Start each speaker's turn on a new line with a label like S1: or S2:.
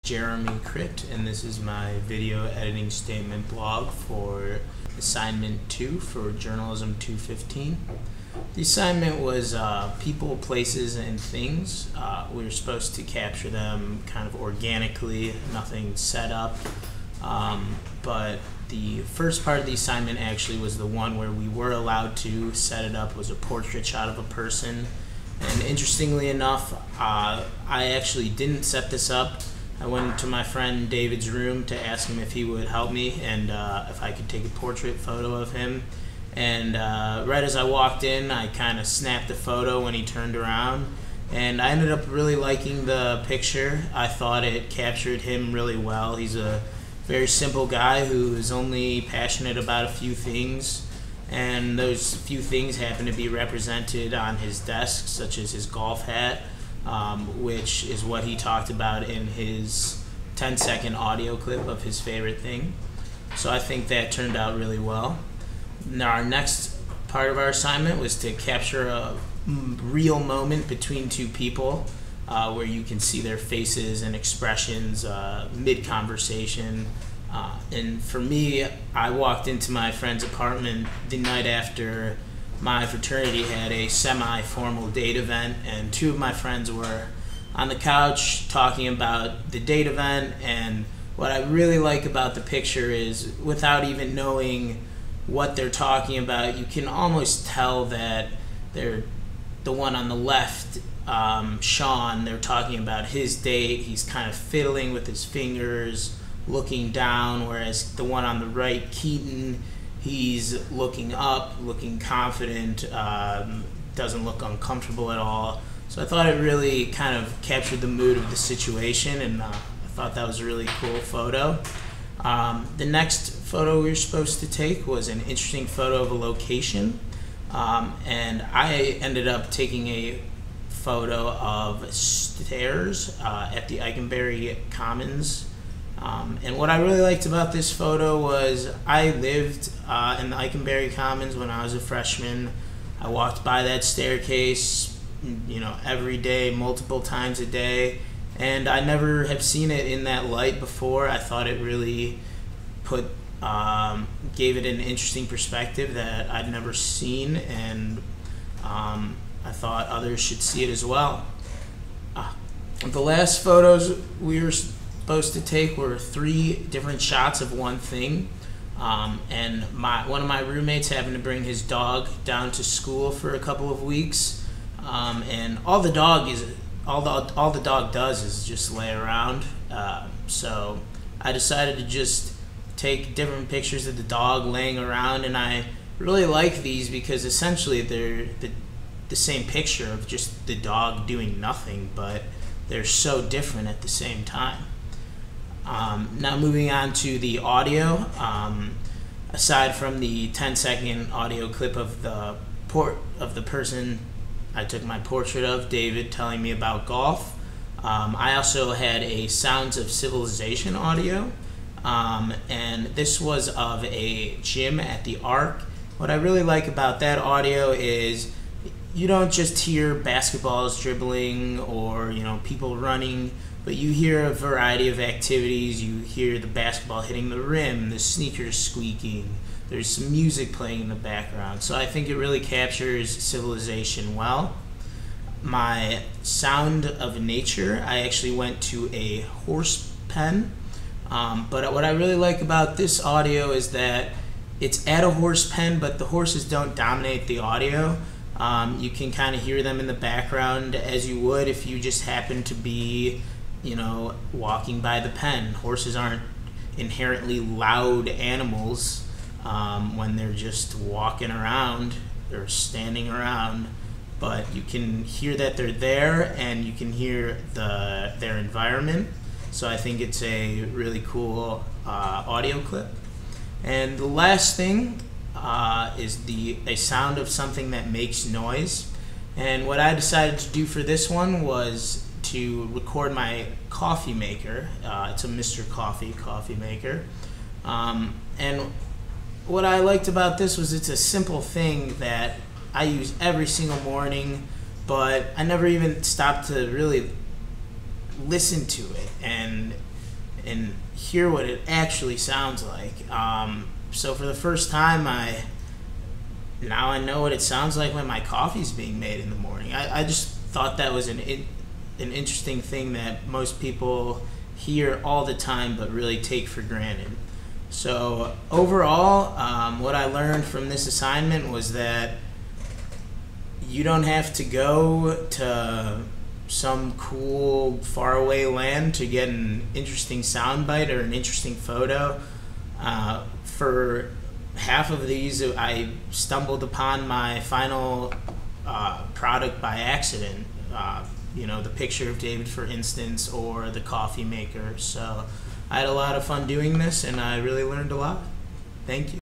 S1: Jeremy Crit, and this is my video editing statement blog for assignment 2 for Journalism 215. The assignment was people, places, and things. We were supposed to capture them kind of organically, nothing set up, but the first part of the assignment actually was the one where we were allowed to set it up. It was a portrait shot of a person. And interestingly enough, I actually didn't set this up. I went to my friend David's room to ask him if he would help me and if I could take a portrait photo of him. And right as I walked in, I kind of snapped the photo when he turned around. And I ended up really liking the picture. I thought it captured him really well. He's a very simple guy who is only passionate about a few things. And those few things happen to be represented on his desk, such as his golf hat, which is what he talked about in his 10-second audio clip of his favorite thing. So I think that turned out really well. Now our next part of our assignment was to capture a real moment between two people where you can see their faces and expressions mid-conversation. And for me, I walked into my friend's apartment the night after my fraternity had a semi-formal date event, and two of my friends were on the couch talking about the date event. And what I really like about the picture is, without even knowing what they're talking about, you can almost tell that they're the one on the left, Sean, they're talking about his date. He's kind of fiddling with his fingers, looking down, whereas the one on the right, Keaton, he's looking up, looking confident, doesn't look uncomfortable at all. So I thought it really kind of captured the mood of the situation, and I thought that was a really cool photo. The next photo we were supposed to take was an interesting photo of a location, and I ended up taking a photo of stairs at the Eikenberry Commons. And what I really liked about this photo was I lived in the Eikenberry Commons when I was a freshman. I walked by that staircase, every day, multiple times a day, and I never have seen it in that light before. I thought it really gave it an interesting perspective that I'd never seen, and I thought others should see it as well. The last photos we were supposed to take were 3 different shots of one thing, and one of my roommates happened to bring his dog down to school for a couple of weeks, and all the dog does is just lay around. So I decided to just take different pictures of the dog laying around, and I really like these because essentially they're the same picture of just the dog doing nothing, but they're so different at the same time. Now moving on to the audio, aside from the 10-second audio clip of the person I took my portrait of, David, telling me about golf, I also had a Sounds of Civilization audio, and this was of a gym at the Arc. What I really like about that audio is you don't just hear basketballs dribbling or people running, but you hear a variety of activities. You hear the basketball hitting the rim, the sneakers squeaking, there's some music playing in the background. So I think it really captures civilization well. My sound of nature, I actually went to a horse pen, but what I really like about this audio is that it's at a horse pen, but the horses don't dominate the audio. You can kind of hear them in the background as you would if you just happen to be walking by the pen. Horses aren't inherently loud animals when they're just walking around or standing around, but you can hear that they're there and you can hear their environment. So I think it's a really cool audio clip. And the last thing is a sound of something that makes noise. And what I decided to do for this one was to record my coffee maker. It's a Mr. Coffee maker. And what I liked about this was it's a simple thing that I use every single morning, but I never even stopped to really listen to it. And and hear what it actually sounds like. So for the first time, now I know what it sounds like when my coffee's being made in the morning. I just thought that was an interesting thing that most people hear all the time but really take for granted. So overall, what I learned from this assignment was that you don't have to go to some cool faraway land to get an interesting soundbite or an interesting photo. For half of these, I stumbled upon my final product by accident. The picture of David, for instance, or the coffee maker. So I had a lot of fun doing this, and I really learned a lot. Thank you.